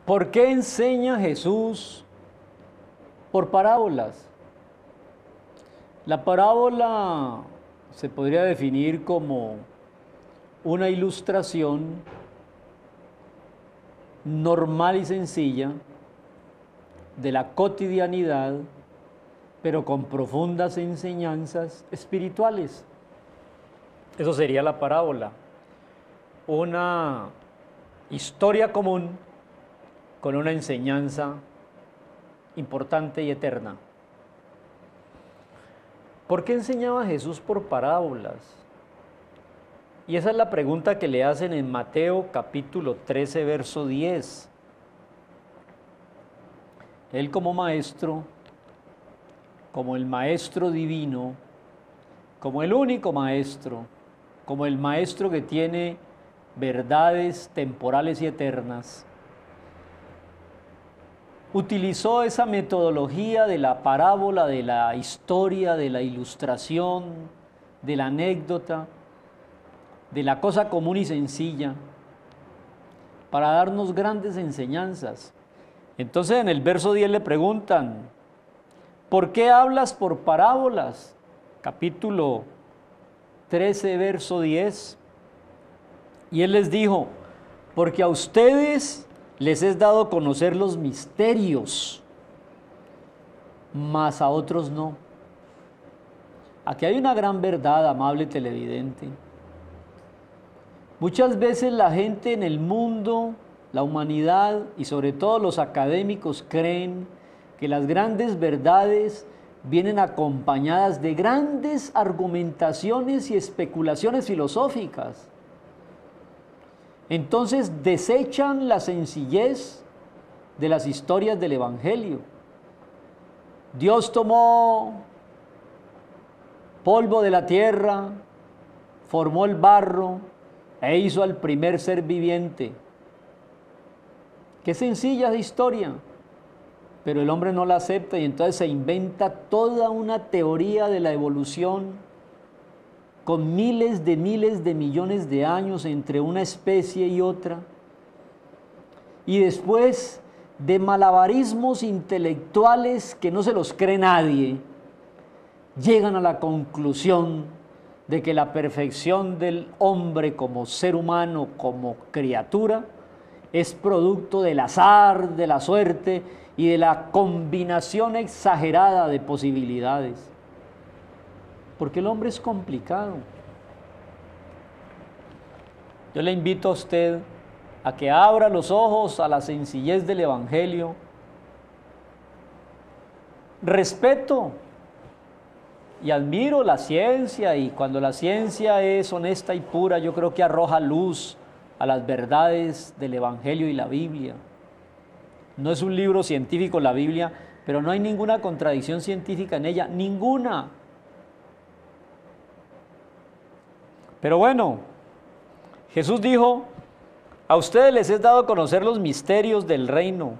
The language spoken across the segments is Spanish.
¿Por qué enseña Jesús por parábolas? La parábola se podría definir como una ilustración normal y sencilla de la cotidianidad, pero con profundas enseñanzas espirituales. Eso sería la parábola, una historia común con una enseñanza importante y eterna. ¿Por qué enseñaba Jesús por parábolas? Y esa es la pregunta que le hacen en Mateo capítulo 13, verso 10. Él como maestro, como el maestro divino, como el único maestro, como el maestro que tiene verdades temporales y eternas, utilizó esa metodología de la parábola, de la historia, de la ilustración, de la anécdota, de la cosa común y sencilla, para darnos grandes enseñanzas. Entonces en el verso 10 le preguntan, ¿por qué hablas por parábolas? Capítulo 13, verso 10. Y él les dijo, porque a ustedes les es dado conocer los misterios, mas a otros no. Aquí hay una gran verdad, amable televidente. Muchas veces la gente en el mundo, la humanidad y sobre todo los académicos creen que las grandes verdades vienen acompañadas de grandes argumentaciones y especulaciones filosóficas. Entonces desechan la sencillez de las historias del Evangelio. Dios tomó polvo de la tierra, formó el barro e hizo al primer ser viviente. Qué sencilla esa historia, pero el hombre no la acepta y entonces se inventa toda una teoría de la evolución con miles de millones de años entre una especie y otra, y después de malabarismos intelectuales que no se los cree nadie, llegan a la conclusión de que la perfección del hombre como ser humano, como criatura, es producto del azar, de la suerte y de la combinación exagerada de posibilidades. Porque el hombre es complicado. Yo le invito a usted a que abra los ojos a la sencillez del Evangelio. Respeto y admiro la ciencia, y cuando la ciencia es honesta y pura, yo creo que arroja luz a las verdades del Evangelio y la Biblia. No es un libro científico la Biblia, pero no hay ninguna contradicción científica en ella, ninguna. Pero bueno, Jesús dijo, a ustedes les he dado a conocer los misterios del reino,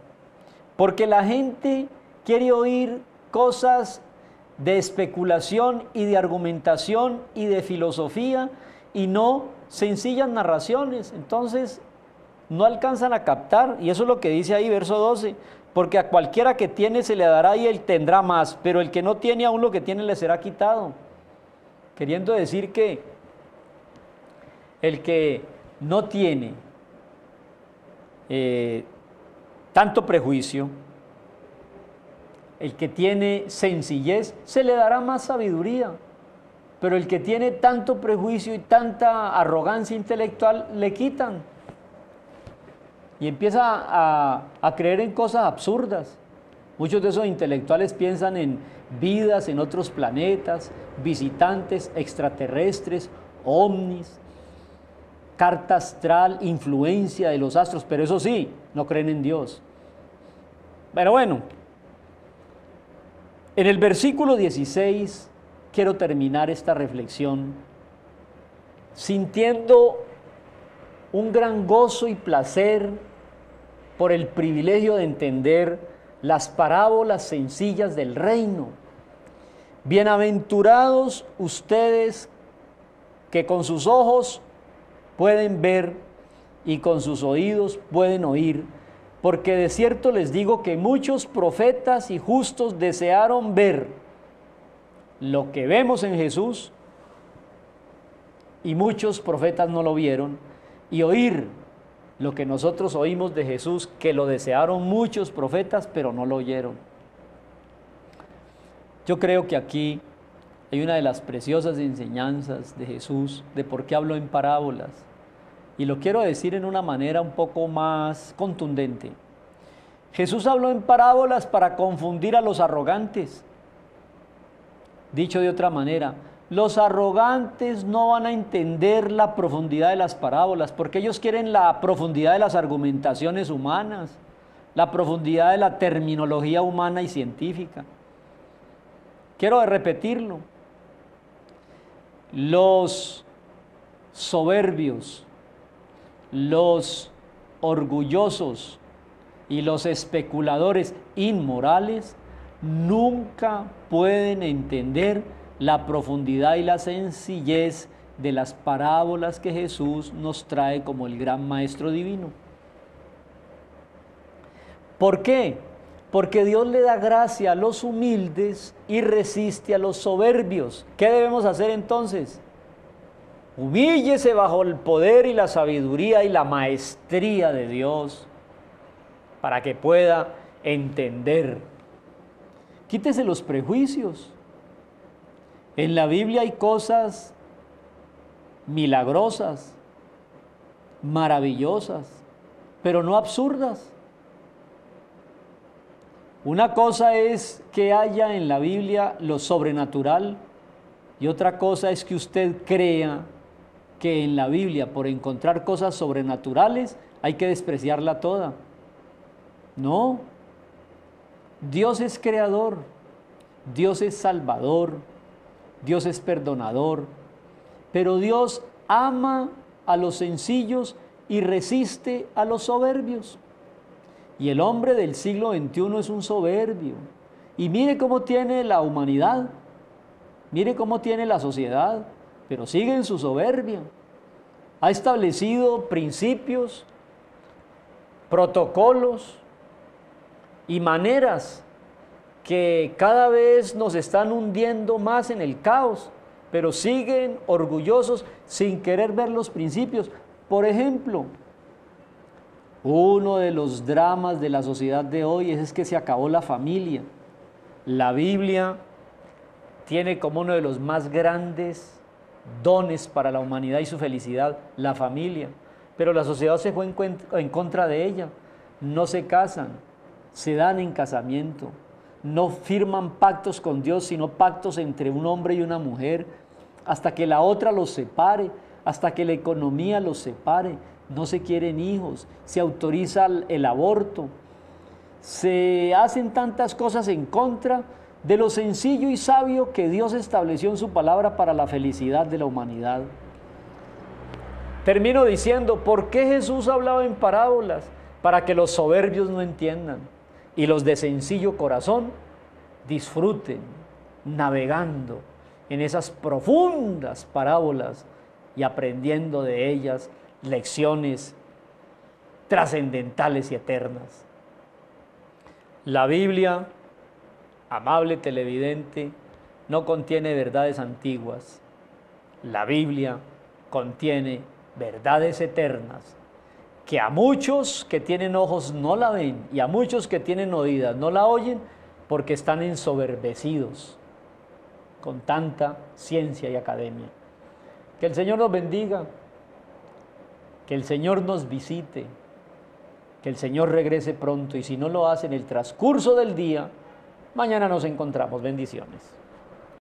porque la gente quiere oír cosas de especulación y de argumentación y de filosofía y no sencillas narraciones. Entonces no alcanzan a captar, y eso es lo que dice ahí verso 12, porque a cualquiera que tiene se le dará y él tendrá más, pero el que no tiene, aún lo que tiene le será quitado. Queriendo decir que el que no tiene tanto prejuicio, el que tiene sencillez, se le dará más sabiduría, pero el que tiene tanto prejuicio y tanta arrogancia intelectual, le quitan. Y empieza a creer en cosas absurdas. Muchos de esos intelectuales piensan en vidas en otros planetas, visitantes extraterrestres, ovnis, carta astral, influencia de los astros, pero eso sí, no creen en Dios. Pero bueno, en el versículo 16 quiero terminar esta reflexión sintiendo un gran gozo y placer por el privilegio de entender las parábolas sencillas del reino. Bienaventurados ustedes que con sus ojos pueden ver y con sus oídos pueden oír porque de cierto les digo que muchos profetas y justos desearon ver lo que vemos en Jesús, y muchos profetas no lo vieron, y oír lo que nosotros oímos de Jesús, que lo desearon muchos profetas, pero no lo oyeron. Yo creo que aquí hay una de las preciosas enseñanzas de Jesús, de por qué habló en parábolas. Y lo quiero decir en una manera un poco más contundente. Jesús habló en parábolas para confundir a los arrogantes. Dicho de otra manera, los arrogantes no van a entender la profundidad de las parábolas, porque ellos quieren la profundidad de las argumentaciones humanas, la profundidad de la terminología humana y científica. Quiero repetirlo. Los soberbios, los orgullosos y los especuladores inmorales nunca pueden entender la profundidad y la sencillez de las parábolas que Jesús nos trae como el gran maestro divino. ¿Por qué? Porque Dios le da gracia a los humildes y resiste a los soberbios. ¿Qué debemos hacer entonces? Humíllese bajo el poder y la sabiduría y la maestría de Dios para que pueda entender. Quítese los prejuicios. En la Biblia hay cosas milagrosas, maravillosas, pero no absurdas. Una cosa es que haya en la Biblia lo sobrenatural y otra cosa es que usted crea que en la Biblia, por encontrar cosas sobrenaturales, hay que despreciarla toda. No. Dios es creador, Dios es salvador, Dios es perdonador, pero Dios ama a los sencillos y resiste a los soberbios. Y el hombre del siglo XXI es un soberbio. Y mire cómo tiene la humanidad, mire cómo tiene la sociedad, pero sigue en su soberbia. Ha establecido principios, protocolos y maneras que cada vez nos están hundiendo más en el caos, pero siguen orgullosos sin querer ver los principios. Por ejemplo, uno de los dramas de la sociedad de hoy es que se acabó la familia. La Biblia tiene como uno de los más grandes dones para la humanidad y su felicidad, la familia. Pero la sociedad se fue en contra de ella. No se casan, se dan en casamiento. No firman pactos con Dios, sino pactos entre un hombre y una mujer, hasta que la otra los separe, hasta que la economía los separe. No se quieren hijos, se autoriza el aborto, se hacen tantas cosas en contra de lo sencillo y sabio que Dios estableció en su palabra para la felicidad de la humanidad. Termino diciendo, ¿por qué Jesús hablaba en parábolas? Para que los soberbios no entiendan y los de sencillo corazón disfruten navegando en esas profundas parábolas y aprendiendo de ellas lecciones trascendentales y eternas. La Biblia, amable televidente, no contiene verdades antiguas. La Biblia contiene verdades eternas que a muchos que tienen ojos no la ven y a muchos que tienen oídas no la oyen porque están ensoberbecidos con tanta ciencia y academia. Que el Señor nos bendiga, que el Señor nos visite, que el Señor regrese pronto y si no lo hace en el transcurso del día, mañana nos encontramos. Bendiciones.